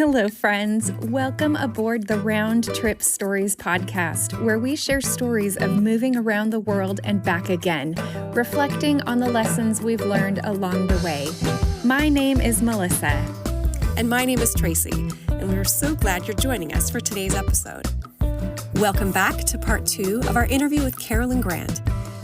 Hello, friends. Welcome aboard the Round Trip Stories podcast, where we share stories of moving around the world and back again, reflecting on the lessons we've learned along the way. My name is Melissa. And my name is Tracy, and we're so glad you're joining us for today's episode. Welcome back to part 2 of our interview with Carolyn Grant,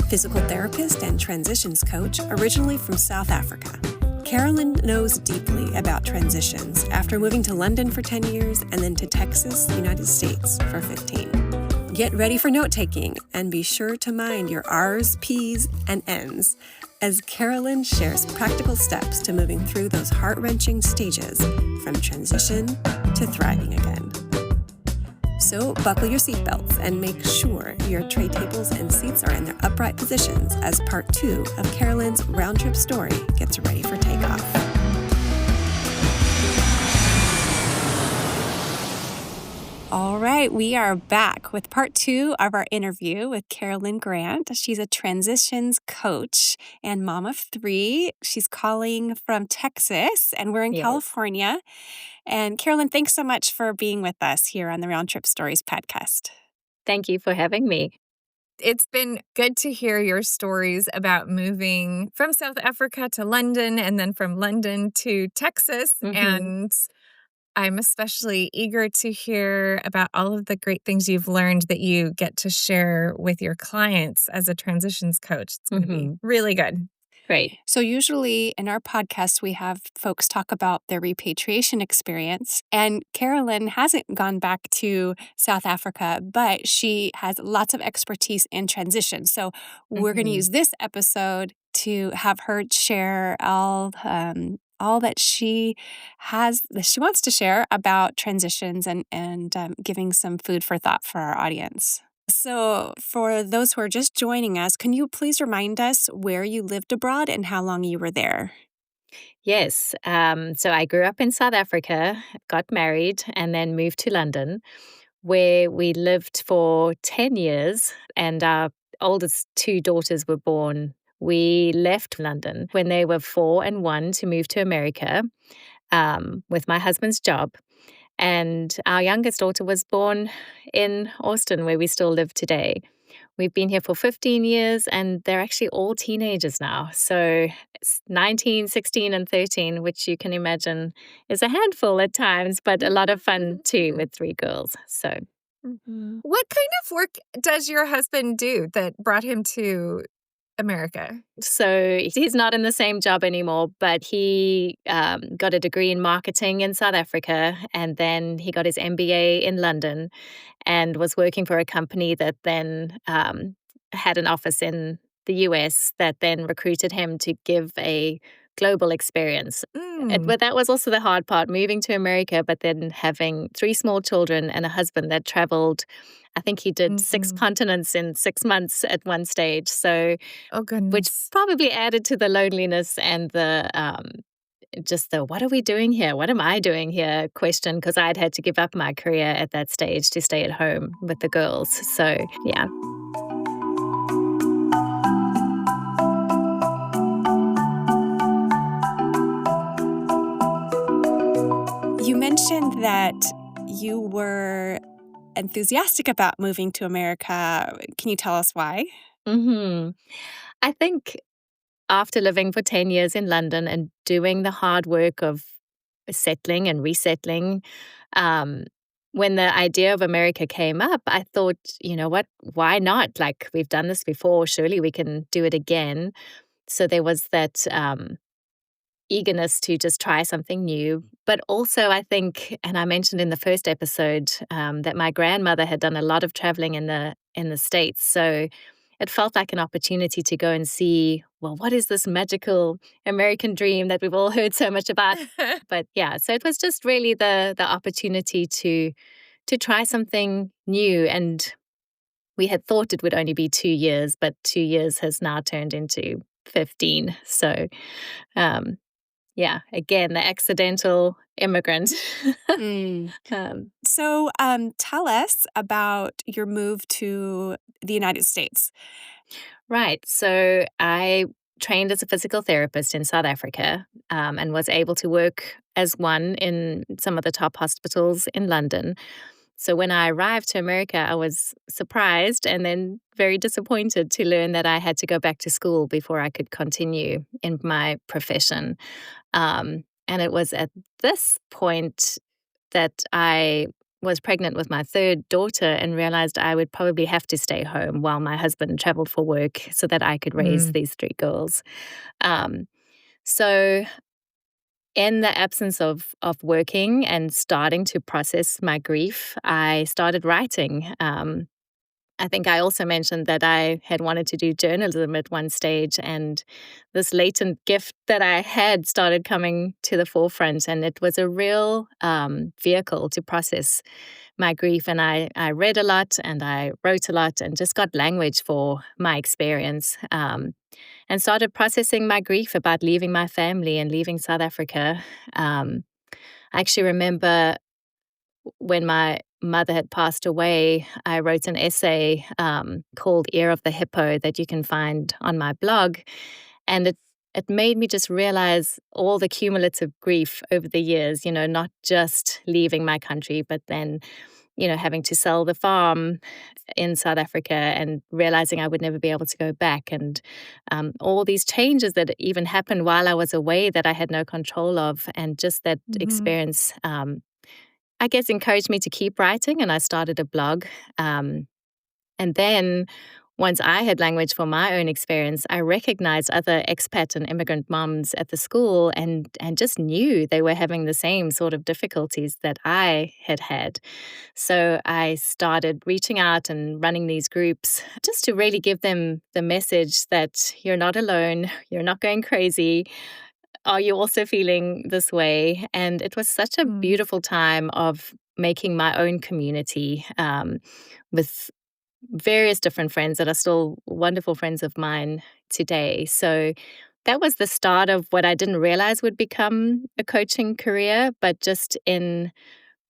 physical therapist and transitions coach originally from South Africa. Carolyn knows deeply about transitions after moving to London for 10 years and then to Texas, United States for 15. Get ready for note-taking and be sure to mind your R's, P's, and N's as Carolyn shares practical steps to moving through those heart-wrenching stages from transition to thriving again. So buckle your seatbelts and make sure your tray tables and seats are in their upright positions as part 2 of Carolyn's round trip story gets ready for takeoff. All right, we are back with part 2 of our interview with Carolyn Grant. She's a transitions coach and mom of 3. She's calling from Texas, and we're in California. And Carolyn, thanks so much for being with us here on the Round Trip Stories podcast. Thank you for having me. It's been good to hear your stories about moving from South Africa to London and then from London to Texas. And I'm especially eager to hear about all of the great things you've learned that you get to share with your clients as a transitions coach. It's going to be really good. Great. So usually in our podcast, we have folks talk about their repatriation experience. And Carolyn hasn't gone back to South Africa, but she has lots of expertise in transition. So we're going to use this episode to have her share all that she has, that she wants to share about transitions and giving some food for thought for our audience. So for those who are just joining us, can you please remind us where you lived abroad and how long you were there? Yes. So I grew up in South Africa, got married, and then moved to London, where we lived for 10 years, and our oldest 2 daughters were born. We left London when they were 4 and 1 to move to America with my husband's job. And our youngest daughter was born in Austin, where we still live today. We've been here for 15 years, and they're actually all teenagers now. So it's 19, 16, and 13, which you can imagine is a handful at times, but a lot of fun too with 3 girls. So, What kind of work does your husband do that brought him to America? So he's not in the same job anymore, but he got a degree in marketing in South Africa, and then he got his MBA in London and was working for a company that then had an office in the US that then recruited him to give a global experience. But that was also the hard part, moving to America, but then having 3 small children and a husband that traveled. I think he did 6 continents in 6 months at one stage. So, which probably added to the loneliness and the just the what are we doing here? What am I doing here? Question, because I'd had to give up my career at that stage to stay at home with the girls. So, yeah. You mentioned that you were enthusiastic about moving to America. Can you tell us why? I think after living for 10 years in London and doing the hard work of settling and resettling, when the idea of America came up, I thought, you know what, why not? Like, we've done this before, surely we can do it again. So there was that eagerness to just try something new. But also, I think, and I mentioned in the first episode, that my grandmother had done a lot of traveling in the States. So it felt like an opportunity to go and see, well, what is this magical American dream that we've all heard so much about? But yeah, so it was just really the opportunity to try something new. And we had thought it would only be 2 years, but 2 years has now turned into 15. So yeah, again, the accidental immigrant. So tell us about your move to the United States. Right. So I trained as a physical therapist in South Africa and was able to work as one in some of the top hospitals in London. So when I arrived to America, I was surprised and then very disappointed to learn that I had to go back to school before I could continue in my profession. And it was at this point that I was pregnant with my third daughter and realized I would probably have to stay home while my husband traveled for work so that I could raise these three girls. So in the absence of working and starting to process my grief, I started writing. I think I also mentioned that I had wanted to do journalism at one stage, and this latent gift that I had started coming to the forefront, and it was a real vehicle to process my grief. And I read a lot and I wrote a lot and just got language for my experience, and started processing my grief about leaving my family and leaving South Africa. I actually remember when my mother had passed away, I wrote an essay called Ear of the Hippo that you can find on my blog. And it made me just realize all the cumulative grief over the years, not just leaving my country, but then, having to sell the farm in South Africa and realizing I would never be able to go back. And all these changes that even happened while I was away that I had no control of. And just that experience I guess, encouraged me to keep writing, and I started a blog. And then once I had language for my own experience, I recognized other expat and immigrant moms at the school and just knew they were having the same sort of difficulties that I had had. So I started reaching out and running these groups just to really give them the message that you're not alone, you're not going crazy. Are you also feeling this way? And it was such a beautiful time of making my own community with various different friends that are still wonderful friends of mine today. So that was the start of what I didn't realize would become a coaching career, but just in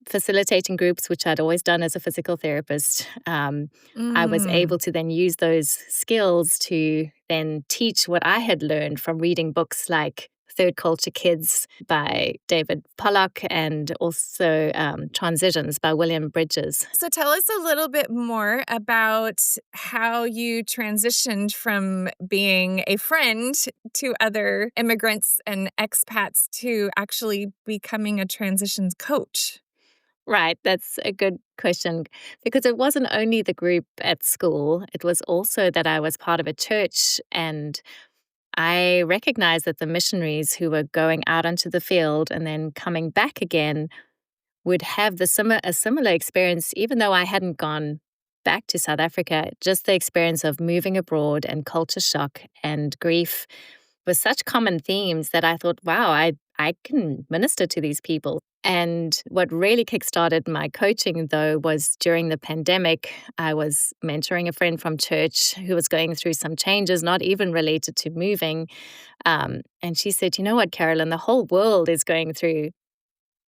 facilitating groups, which I'd always done as a physical therapist, I was able to then use those skills to then teach what I had learned from reading books like Third Culture Kids by David Pollock and also Transitions by William Bridges. So tell us a little bit more about how you transitioned from being a friend to other immigrants and expats to actually becoming a transitions coach. Right, that's a good question because it wasn't only the group at school, it was also that I was part of a church, and I recognized that the missionaries who were going out onto the field and then coming back again would have a similar experience, even though I hadn't gone back to South Africa. Just the experience of moving abroad and culture shock and grief were such common themes that I thought, wow, I can minister to these people. And what really kickstarted my coaching, though, was during the pandemic, I was mentoring a friend from church who was going through some changes, not even related to moving. And she said, you know what, Carolyn, the whole world is going through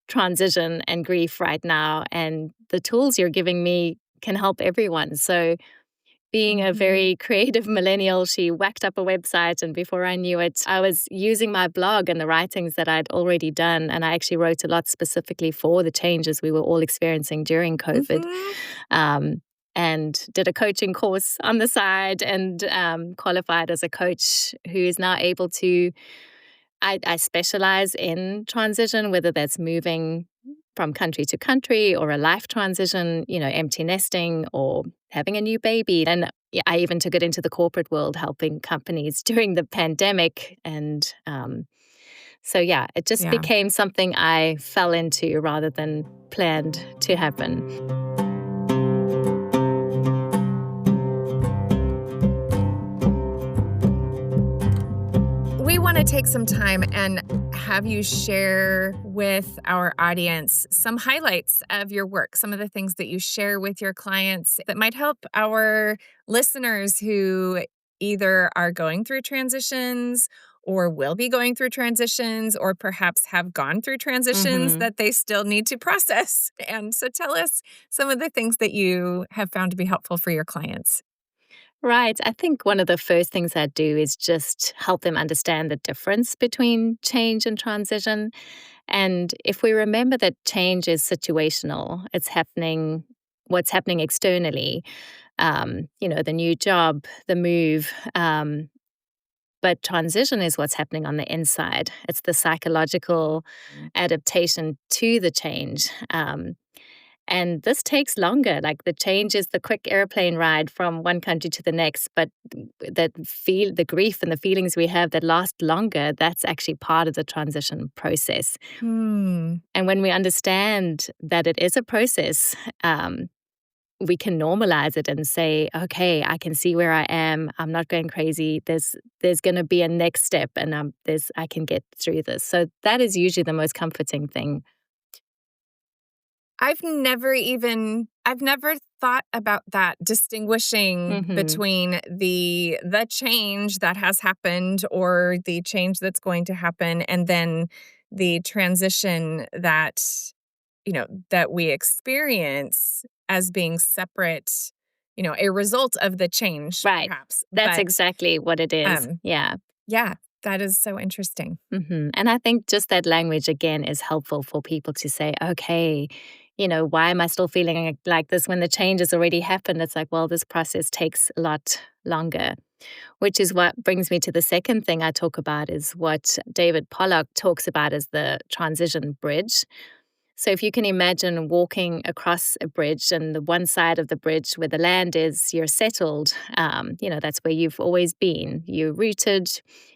transition and grief right now, and the tools you're giving me can help everyone. So being a very creative millennial, she whacked up a website, and before I knew it, I was using my blog and the writings that I'd already done, and I actually wrote a lot specifically for the changes we were all experiencing during COVID, and did a coaching course on the side and qualified as a coach who is now able to, I specialize in transition, whether that's moving from country to country or a life transition, empty nesting or having a new baby. And I even took it into the corporate world, helping companies during the pandemic. And so, it just became something I fell into rather than planned to happen. We want to take some time and have you share with our audience some highlights of your work, some of the things that you share with your clients that might help our listeners who either are going through transitions or will be going through transitions or perhaps have gone through transitions that they still need to process. And so tell us some of the things that you have found to be helpful for your clients. Right. I think one of the first things I do is just help them understand the difference between change and transition. And if we remember that change is situational, it's happening, what's happening externally, the new job, the move. But transition is what's happening on the inside. It's the psychological adaptation to the change. And this takes longer. Like the change is the quick airplane ride from one country to the next, but the grief and the feelings we have that last longer, that's actually part of the transition process. And when we understand that it is a process, we can normalize it and say, okay, I can see where I am. I'm not going crazy. There's going to be a next step, and I can get through this. So that is usually the most comforting thing. I've never thought about that, distinguishing between the change that has happened or the change that's going to happen, and then the transition that we experience as being separate, a result of the change, right? Perhaps. That's exactly what it is. Yeah. That is so interesting. And I think just that language, again, is helpful for people to say, okay, why am I still feeling like this when the change has already happened? It's like, well, this process takes a lot longer, which is what brings me to the second thing I talk about is what David Pollock talks about as the transition bridge. So if you can imagine walking across a bridge, and the one side of the bridge where the land is, you're settled, that's where you've always been. You're rooted,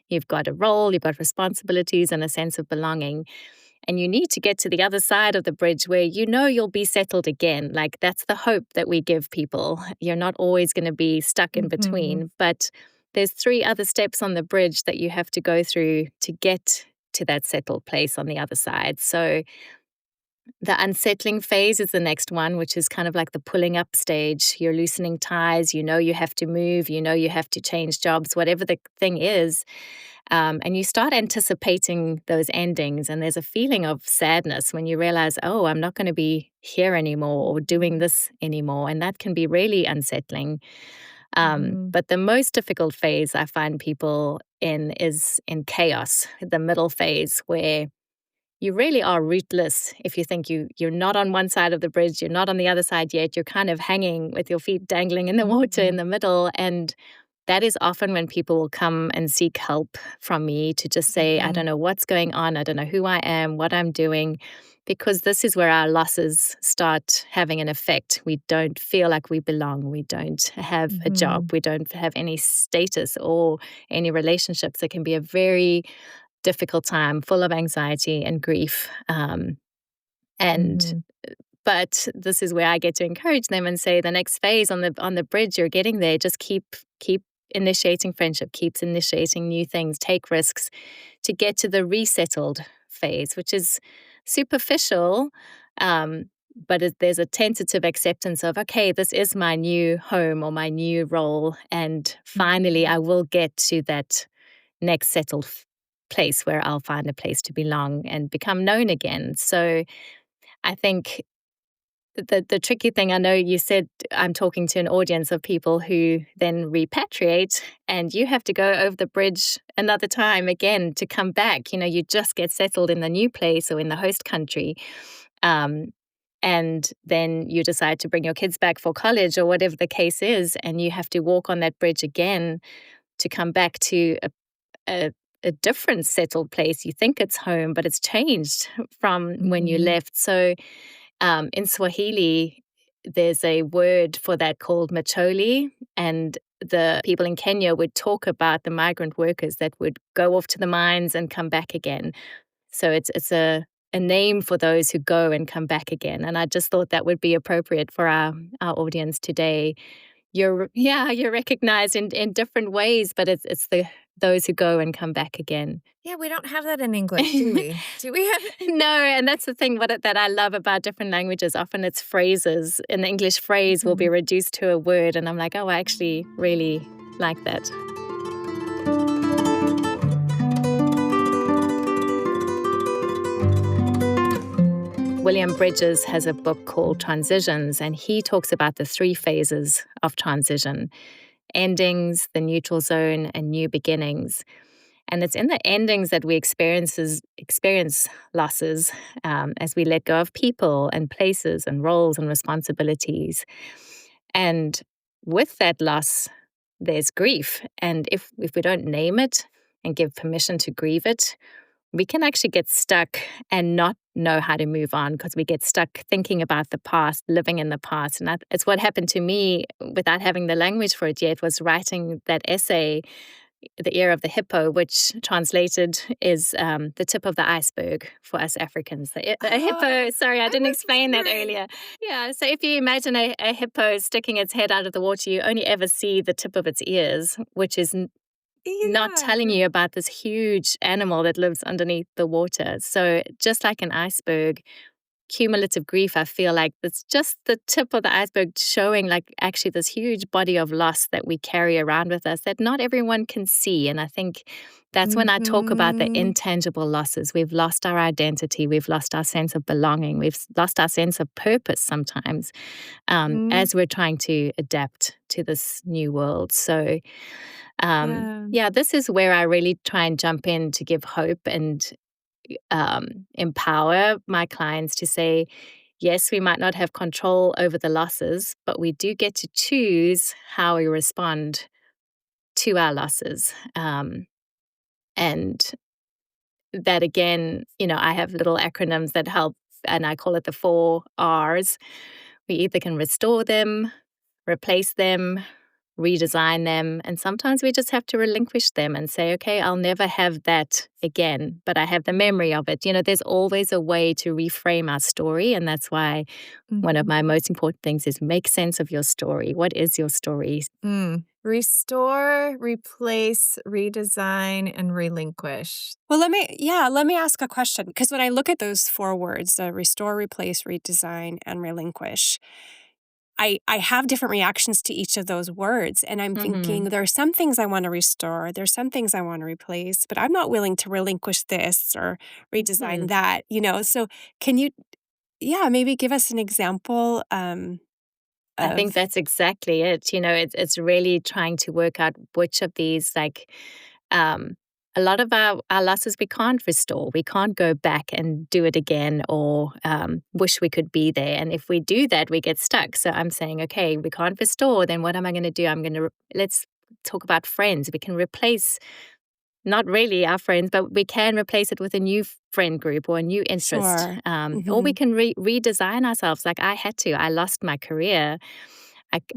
you've got a role, you've got responsibilities and a sense of belonging. And you need to get to the other side of the bridge where you'll be settled again. Like that's the hope that we give people. You're not always going to be stuck in between. But there's 3 other steps on the bridge that you have to go through to get to that settled place on the other side. So the unsettling phase is the next one, which is kind of like the pulling up stage. You're loosening ties. You have to move. You have to change jobs, whatever the thing is. And you start anticipating those endings. And there's a feeling of sadness when you realize, oh, I'm not going to be here anymore or doing this anymore. And that can be really unsettling. But the most difficult phase I find people in is in chaos, the middle phase, where you really are rootless. If you think you're not on one side of the bridge, you're not on the other side yet, you're kind of hanging with your feet dangling in the water in the middle. And that is often when people will come and seek help from me to just say, I don't know what's going on. I don't know who I am, what I'm doing, because this is where our losses start having an effect. We don't feel like we belong. We don't have a job. We don't have any status or any relationships. It can be a very difficult time, full of anxiety and grief. But this is where I get to encourage them and say, the next phase on the bridge, you're getting there. Just keep initiating friendship, keep initiating new things, take risks to get to the resettled phase, which is superficial. But there's a tentative acceptance of, okay, this is my new home or my new role. And finally, I will get to that next settled place where I'll find a place to belong and become known again. So I think the tricky thing, I know you said I'm talking to an audience of people who then repatriate, and you have to go over the bridge another time again to come back. You just get settled in the new place or in the host country. And then you decide to bring your kids back for college or whatever the case is, and you have to walk on that bridge again to come back to a different settled place. You think it's home, but it's changed from when you left. So in Swahili, there's a word for that called macholi, and the people in Kenya would talk about the migrant workers that would go off to the mines and come back again. So it's a name for those who go and come back again. And I just thought that would be appropriate for our audience today. You're recognized in different ways, but it's those who go and come back again. Yeah, we don't have that in English, do we? Do we have it? No, and that's the thing that I love about different languages. Often it's phrases. An English phrase will be reduced to a word, and I'm like, oh, I actually really like that. William Bridges has a book called Transitions, and he talks about the 3 phases of transition. endings, the neutral zone, and new beginnings. And it's in the endings that we experience losses as we let go of people and places and roles and responsibilities. And with that loss, there's grief. And if we don't name it and give permission to grieve it, we can actually get stuck and not know how to move on because we get stuck thinking about the past, living in the past. And it's what happened to me without having the language for it yet, was writing that essay, The Ear of the Hippo, which translated is the tip of the iceberg for us Africans. The hippo, sorry, I didn't explain that earlier. Yeah, so if you imagine a hippo sticking its head out of the water, you only ever see the tip of its ears, which is not telling you about this huge animal that lives underneath the water. So just like an iceberg, cumulative grief, I feel like it's just the tip of the iceberg showing like actually this huge body of loss that we carry around with us that not everyone can see. And I think that's when I talk about the intangible losses. We've lost our identity. We've lost our sense of belonging. We've lost our sense of purpose sometimes as we're trying to adapt to this new world. So this is where I really try and jump in to give hope and empower my clients to say, yes, we might not have control over the losses, but we do get to choose how we respond to our losses. And that again, I have little acronyms that help, and I call it the 4 R's. We either can restore them, replace them, redesign them, and sometimes we just have to relinquish them and say, okay, I'll never have that again, but I have the memory of it. There's always a way to reframe our story, and that's why one of my most important things is make sense of your story. What is your story? Restore, replace, redesign, and relinquish. Well, let me ask a question, because when I look at those 4 words, restore, replace, redesign, and relinquish, I have different reactions to each of those words. And I'm thinking there are some things I want to restore. There's some things I want to replace, but I'm not willing to relinquish this or redesign that, So can you, maybe give us an example? I think that's exactly it. It's really trying to work out which of these, a lot of our losses we can't restore. We can't go back and do it again or wish we could be there. And if we do that, we get stuck. So I'm saying, okay, we can't restore. Then what am I going to do? Let's talk about friends. We can replace, not really our friends, but we can replace it with a new friend group or a new interest. Sure. Or we can redesign ourselves. Like I had to. I lost my career.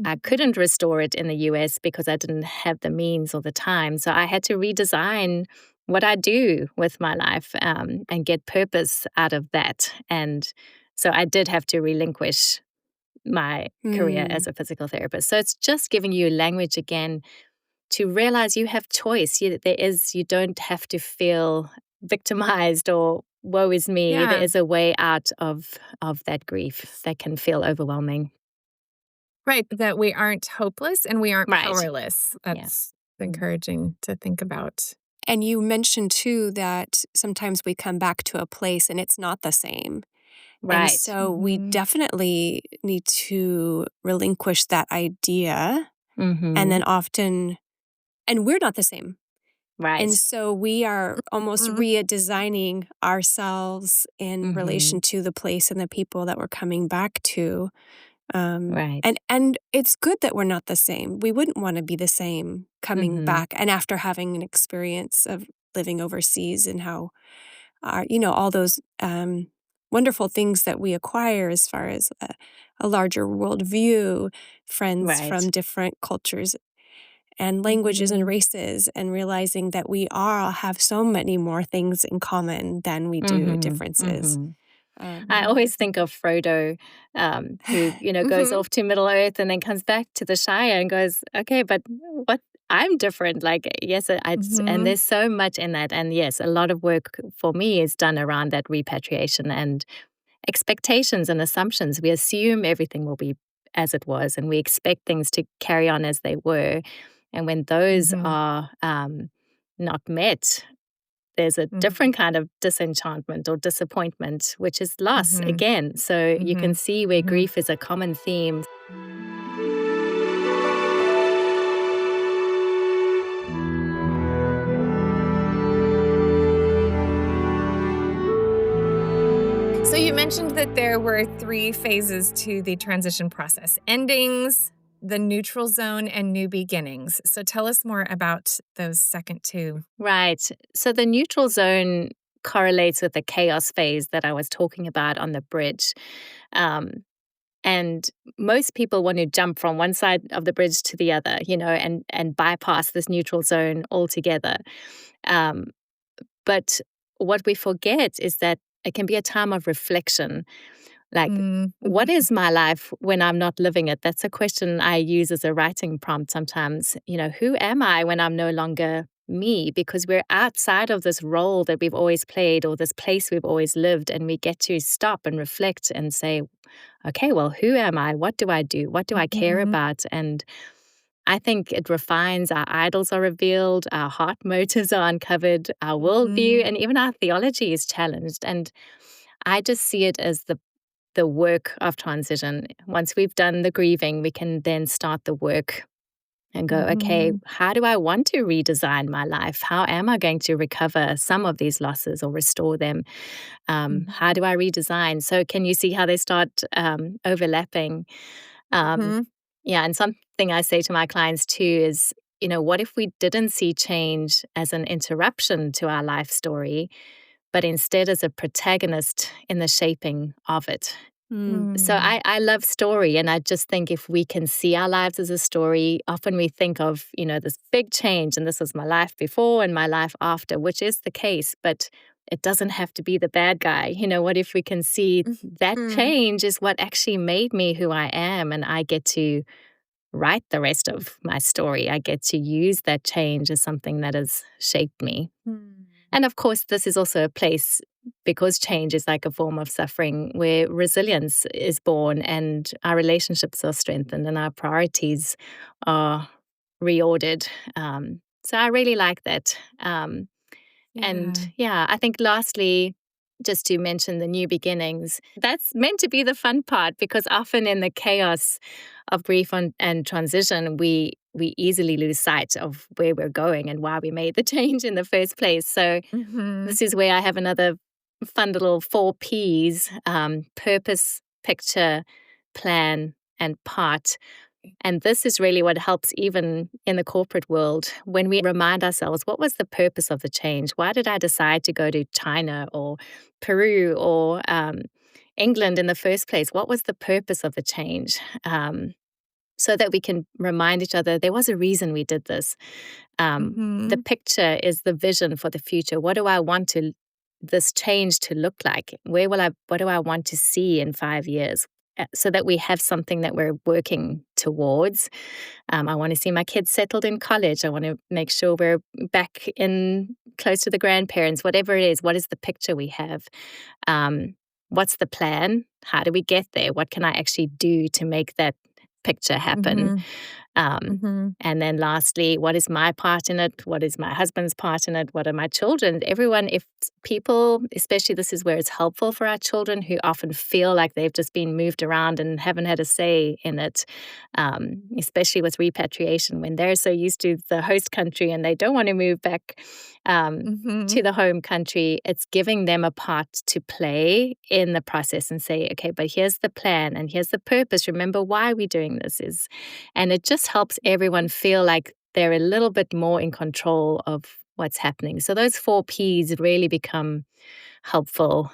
I couldn't restore it in the US because I didn't have the means or the time. So I had to redesign what I do with my life and get purpose out of that. And so I did have to relinquish my career as a physical therapist. So it's just giving you language again to realize you have choice. You don't have to feel victimized or woe is me. Yeah. There is a way out of that grief that can feel overwhelming. Right, that we aren't hopeless and we aren't Right. powerless. That's encouraging to think about. And you mentioned too that sometimes we come back to a place and it's not the same. Right. And so we definitely need to relinquish that idea. And then often, and we're not the same. Right. And so we are almost redesigning ourselves in relation to the place and the people that we're coming back to. Right. And it's good that we're not the same. We wouldn't want to be the same coming back and after having an experience of living overseas and how all those wonderful things that we acquire as far as a larger worldview, friends from different cultures and languages and races, and realizing that we all have so many more things in common than we do differences. I always think of Frodo, who goes off to Middle Earth and then comes back to the Shire and goes, okay, but what? I'm different. Like, yes, and there's so much in that. And yes, a lot of work for me is done around that repatriation and expectations and assumptions. We assume everything will be as it was, and we expect things to carry on as they were. And when those are not met, there's a different kind of disenchantment or disappointment, which is loss again. So you can see where grief is a common theme. mentioned that there were 3 phases to the transition process: endings, the neutral zone, and new beginnings. So tell us more about those second 2. Right. So the neutral zone correlates with the chaos phase that I was talking about on the bridge. Um, and most people want to jump from one side of the bridge to the other, and bypass this neutral zone altogether. Um, but what we forget is that it can be a time of reflection. Like, what is my life when I'm not living it? That's a question I use as a writing prompt sometimes. Who am I when I'm no longer me? Because we're outside of this role that we've always played or this place we've always lived. And we get to stop and reflect and say, okay, well, who am I? What do I do? What do I care about? And I think it refines. Our idols are revealed, our heart motives are uncovered, our worldview, and even our theology is challenged. And I just see it as the work of transition. Once we've done the grieving, we can then start the work and go, okay, how do I want to redesign my life? How am I going to recover some of these losses or restore them? How do I redesign? So can you see how they start overlapping? Yeah, and something I say to my clients too is, what if we didn't see change as an interruption to our life story, but instead as a protagonist in the shaping of it? So I love story, and I just think if we can see our lives as a story, often we think of, this big change, and this was my life before and my life after, which is the case, but it doesn't have to be the bad guy. What if we can see that change is what actually made me who I am, and I get to write the rest of my story. I get to use that change as something that has shaped me. And of course, this is also a place, because change is like a form of suffering, where resilience is born and our relationships are strengthened and our priorities are reordered. So I really like that. And I think lastly, just to mention the new beginnings, that's meant to be the fun part, because often in the chaos of grief and transition, we easily lose sight of where we're going and why we made the change in the first place. So this is where I have another fun little 4 Ps: purpose, picture, plan, and part. And this is really what helps even in the corporate world, when we remind ourselves, what was the purpose of the change? Why did I decide to go to China or Peru or England in the first place? What was the purpose of the change? So that we can remind each other there was a reason we did this. The picture is the vision for the future. What do I want this change to look like? What do I want to see in 5 years? So that we have something that we're working towards. I want to see my kids settled in college. I want to make sure we're back in close to the grandparents, whatever it is. What is the picture we have? What's the plan? How do we get there? What can I actually do to make that picture happen? And then lastly, what is my part in it? What is my husband's part in it? What are my children? Everyone, if people, especially this is where it's helpful for our children who often feel like they've just been moved around and haven't had a say in it, especially with repatriation, when they're so used to the host country and they don't want to move back to the home country. It's giving them a part to play in the process and say, okay, but here's the plan and here's the purpose. Remember why we're doing this is. And it just helps everyone feel like they're a little bit more in control of what's happening. So those 4 Ps really become helpful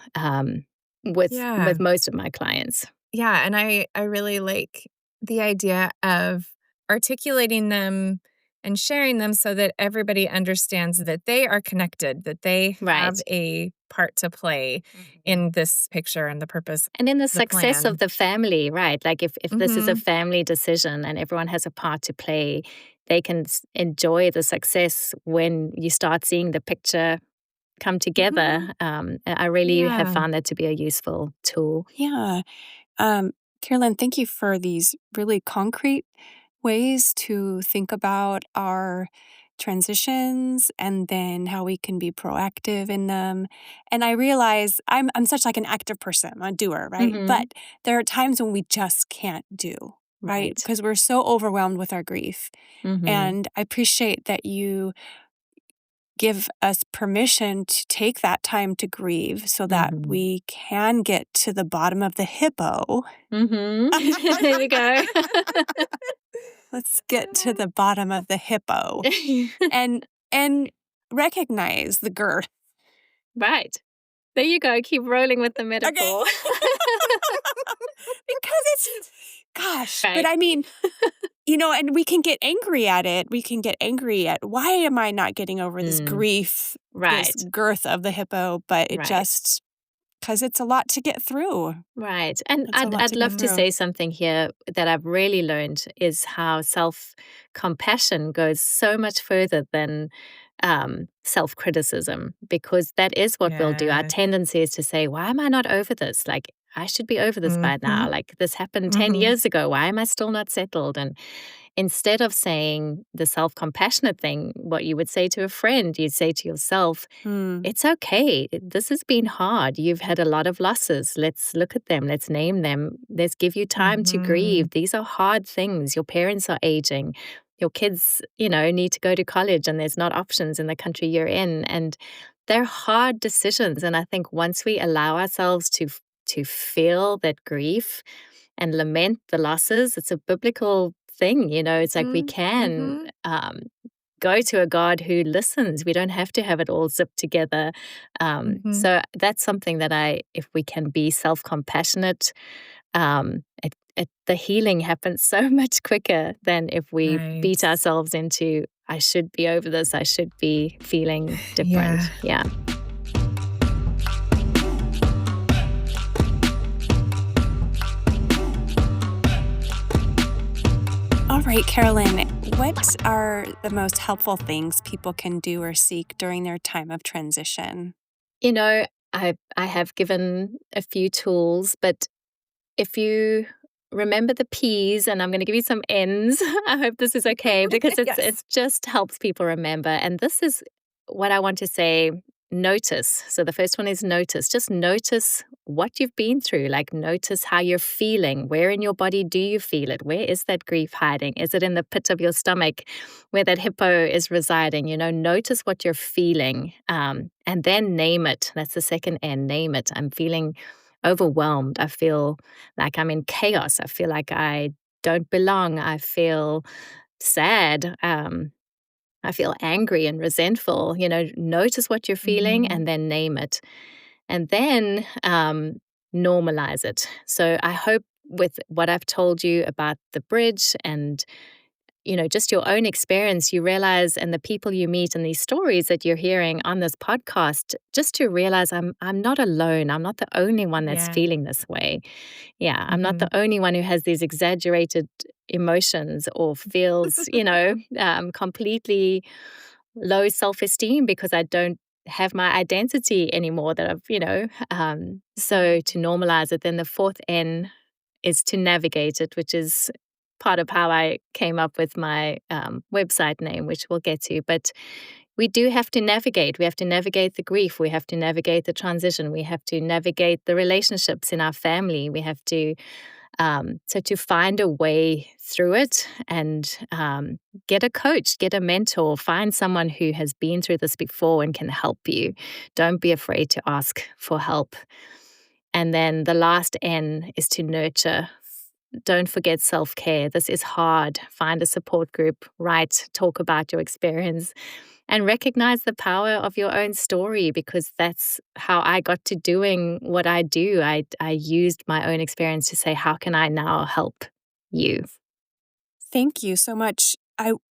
with most of my clients. Yeah, and I really like the idea of articulating them and sharing them so that everybody understands that they are connected, that they have a part to play in this picture and the purpose. And in the success of the family, right? Like if this is a family decision and everyone has a part to play, they can enjoy the success when you start seeing the picture come together. I really have found that to be a useful tool. Yeah. Carolyn, thank you for these really concrete ways to think about our transitions and then how we can be proactive in them. And I realize I'm such like an active person, I'm a doer, right? But there are times when we just can't do, right? Because we're so overwhelmed with our grief. And I appreciate that you give us permission to take that time to grieve so that we can get to the bottom of the hippo. There we go. Let's get to the bottom of the hippo and recognize the girth. Right. There you go. Keep rolling with the metaphor. Okay. Because it's, gosh, Right. but I mean, and we can get angry at it. We can get angry at, why am I not getting over this grief, this girth of the hippo? But it just, because it's a lot to get through. Right. And I'd love to say something here that I've really learned is how self-compassion goes so much further than self-criticism, because that is what we'll do. Our tendency is to say, why am I not over this? Like, I should be over this by now. Like, this happened 10 years ago. Why am I still not settled? And instead of saying the self-compassionate thing, what you would say to a friend, you'd say to yourself, it's okay. This has been hard. You've had a lot of losses. Let's look at them. Let's name them. Let's give you time to grieve. These are hard things. Your parents are aging. Your kids, need to go to college, and there's not options in the country you're in. And they're hard decisions. And I think once we allow ourselves to feel that grief and lament the losses, it's a biblical thing. It's like we can go to a God who listens. We don't have to have it all zipped together. So that's something that if we can be self-compassionate, the healing happens so much quicker than if we beat ourselves into, I should be over this, I should be feeling different. Yeah. All right, Carolyn, what are the most helpful things people can do or seek during their time of transition? I have given a few tools, but if you remember the P's, and I'm going to give you some N's, I hope this is okay, because it just helps people remember. And this is what I want to say, notice. So the first one is notice. Just notice what you've been through. Like, notice how you're feeling. Where in your body do you feel it? Where is that grief hiding? Is it in the pit of your stomach where that hippo is residing? Notice what you're feeling, and then name it. That's the second N, name it. I'm feeling overwhelmed. I feel like I'm in chaos. I feel like I don't belong. I feel sad. I feel angry and resentful. Notice what you're feeling and then name it. And then normalize it. So I hope with what I've told you about the bridge and just your own experience, you realize, and the people you meet and these stories that you're hearing on this podcast, just to realize I'm not alone. I'm not the only one that's feeling this way. Yeah, I'm not the only one who has these exaggerated emotions or feels, completely low self-esteem because I don't have my identity anymore that I've, so to normalize it. Then the fourth N is to navigate it, which is part of how I came up with my website name, which we'll get to. But we do have to navigate. We have to navigate the grief. We have to navigate the transition. We have to navigate the relationships in our family. We have to, so to find a way through it and get a coach, get a mentor, find someone who has been through this before and can help you. Don't be afraid to ask for help. And then the last N is to nurture. Don't forget self-care. This is hard. Find a support group, write, talk about your experience, and recognize the power of your own story, because that's how I got to doing what I do. I used my own experience to say, how can I now help you? Thank you so much.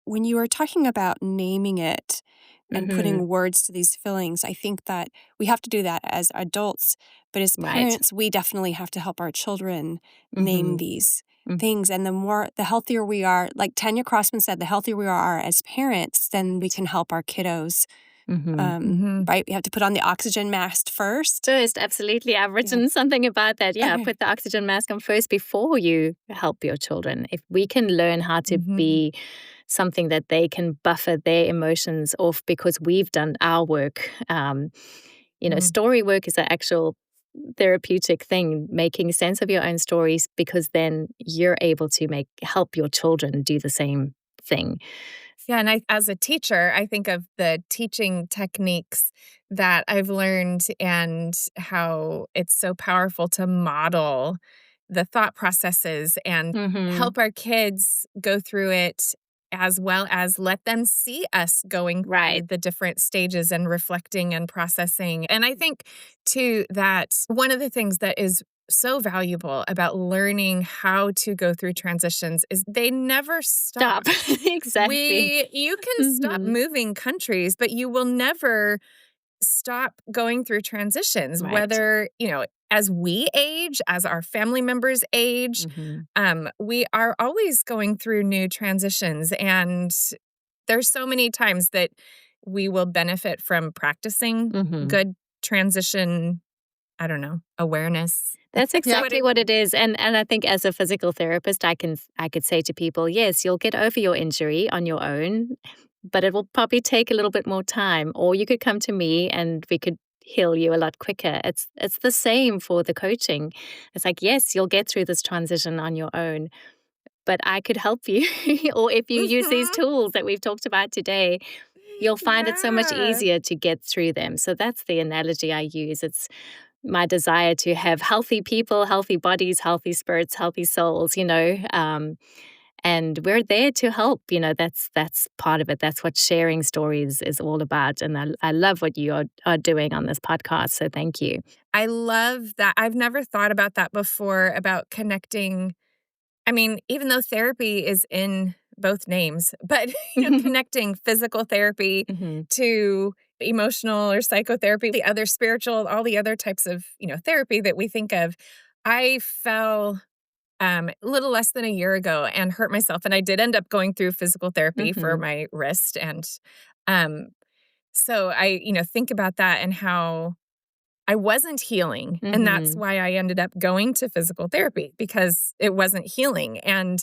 When you were talking about naming it and putting words to these feelings, I think that we have to do that as adults, but as parents, we definitely have to help our children name these things. And the healthier we are, like Tanya Crossman said, the healthier we are as parents, then we can help our kiddos. Right? We have to put on the oxygen mask first. Absolutely. I've written something about that. Yeah, put the oxygen mask on first before you help your children. If we can learn how to be something that they can buffer their emotions off because we've done our work. Story work is an actual therapeutic thing, making sense of your own stories, because then you're able to help your children do the same thing. Yeah, and as a teacher, I think of the teaching techniques that I've learned and how it's so powerful to model the thought processes and Mm-hmm. help our kids go through it, as well as let them see us going through Right. the different stages and reflecting and processing. And I think, too, that one of the things that is so valuable about learning how to go through transitions is they never stop. Stop. Exactly. You can stop Mm-hmm. moving countries, but you will never stop going through transitions, Right. whether, as we age, as our family members age, Mm-hmm. we are always going through new transitions. And there's so many times that we will benefit from practicing Mm-hmm. good transition, I don't know, awareness. That's exactly it what is. it is. And I think as a physical therapist, I could say to people, yes, you'll get over your injury on your own, but it will probably take a little bit more time. Or you could come to me and we could heal you a lot quicker. It's the same for the coaching. It's like, yes, you'll get through this transition on your own, but I could help you. Or if you use these Mhm. tools that we've talked about today, you'll find it so much Yeah. easier to get through them. So that's the analogy I use. It's my desire to have healthy people, healthy bodies, healthy spirits, healthy souls, and we're there to help. That's part of it. That's what sharing stories is all about. And I love what you are doing on this podcast. So thank you. I love that. I've never thought about that before, about connecting. I mean, even though therapy is in both names, but connecting physical therapy Hmm. to emotional or psychotherapy, the other spiritual, all the other types of, therapy that we think of. I fell a little less than a year ago and hurt myself. And I did end up going through physical therapy for Hmm. my wrist. And um, so I, think about that and how I wasn't healing. And that's Hmm. why I ended up going to physical therapy, because it wasn't healing. And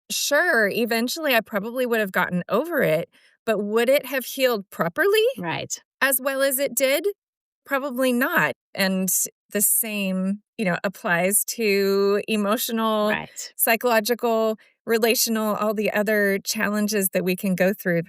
sure, eventually I probably would have gotten over it, but would it have healed properly Right. as well as it did? Probably not. And the same, applies to emotional, Right. psychological, relational, all the other challenges that we can go through.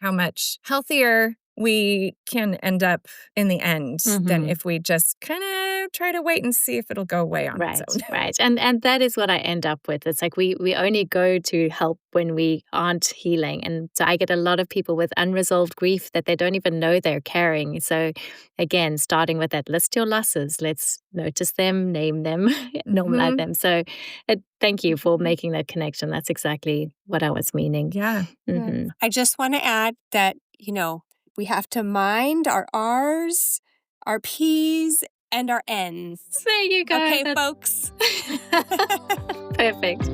How much healthier we can end up in the end than Hmm. if we just kind of try to wait and see if it'll go away on its Right, own. right. And that is what I end up with. It's like we only go to help when we aren't healing. And so I get a lot of people with unresolved grief that they don't even know they're carrying. So again, starting with that, list your losses. Let's notice them, name them, normalize Mhm. them. So thank you for making that connection. That's exactly what I was meaning. Yeah. Yeah. Hmm. I just want to add that, we have to mind our R's, our P's, and our N's. There you go. Okay, That's folks. perfect.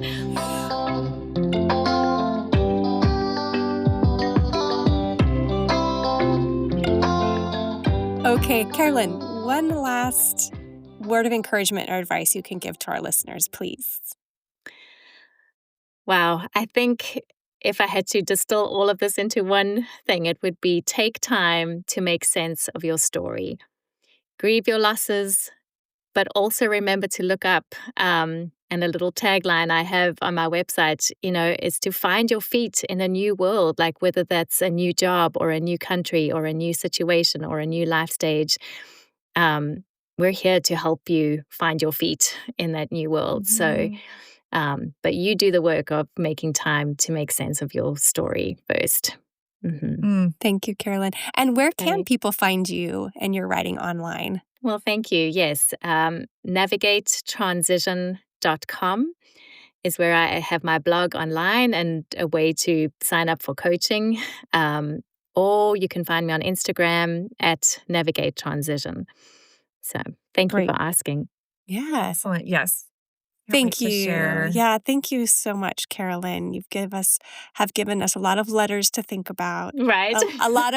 Okay, Carolyn, one last word of encouragement or advice you can give to our listeners, please. Wow. I think if I had to distill all of this into one thing, it would be take time to make sense of your story. Grieve your losses, but also remember to look up. And a little tagline I have on my website, is to find your feet in a new world, like whether that's a new job or a new country or a new situation or a new life stage. Um, we're here to help you find your feet in that new world. So, Mhm. but you do the work of making time to make sense of your story first. Mm-hmm. Mm. Thank you, Carolyn. And where can Okay. people find you and your writing online? Well, thank you. Yes. Navigatetransition.com is where I have my blog online and a way to sign up for coaching. Or you can find me on Instagram at Navigate Transition. So thank you Great. for asking. Yeah. Excellent. Yes. Can't wait Thank to you. share. Yeah, thank you so much, Carolyn. Have given us a lot of letters to think about, Right. a lot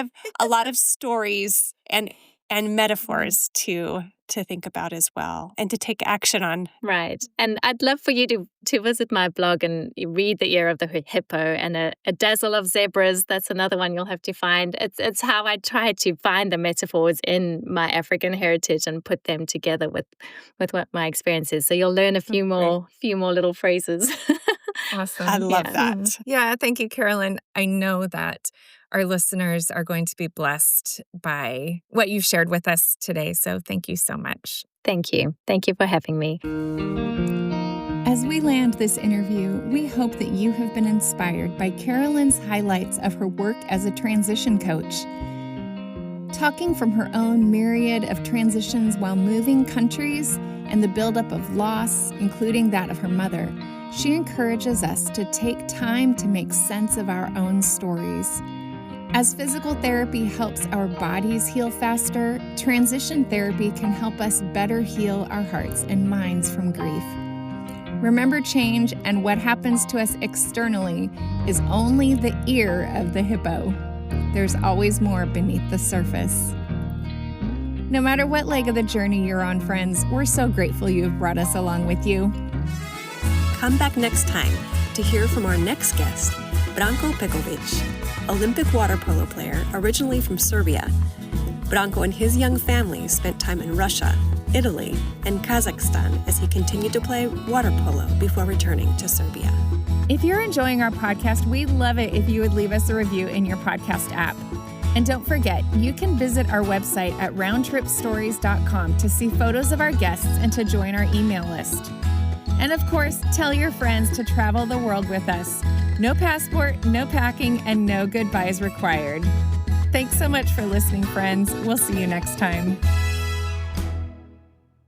of stories and metaphors to think about as well, and to take action on. Right. And I'd love for you to visit my blog and read The Year of the Hippo and a Dazzle of Zebras. That's another one you'll have to find. It's how I try to find the metaphors in my African heritage and put them together with what my experience is. So you'll learn a few more little phrases. Awesome. I love Yeah. that. Yeah, thank you, Carolyn. I know that our listeners are going to be blessed by what you've shared with us today. So thank you so much. Thank you. Thank you for having me. As we land this interview, we hope that you have been inspired by Carolyn's highlights of her work as a transition coach. Talking from her own myriad of transitions while moving countries and the buildup of loss, including that of her mother, she encourages us to take time to make sense of our own stories. As physical therapy helps our bodies heal faster, transition therapy can help us better heal our hearts and minds from grief. Remember, change and what happens to us externally is only the ear of the hippo. There's always more beneath the surface. No matter what leg of the journey you're on, friends, we're so grateful you have brought us along with you. Come back next time to hear from our next guest, Branko Pekovic, Olympic water polo player originally from Serbia. Branko and his young family spent time in Russia, Italy, and Kazakhstan as he continued to play water polo before returning to Serbia. If you're enjoying our podcast, we'd love it if you would leave us a review in your podcast app. And don't forget, you can visit our website at roundtripstories.com to see photos of our guests and to join our email list. And of course, tell your friends to travel the world with us. No passport, no packing, and no goodbyes required. Thanks so much for listening, friends. We'll see you next time.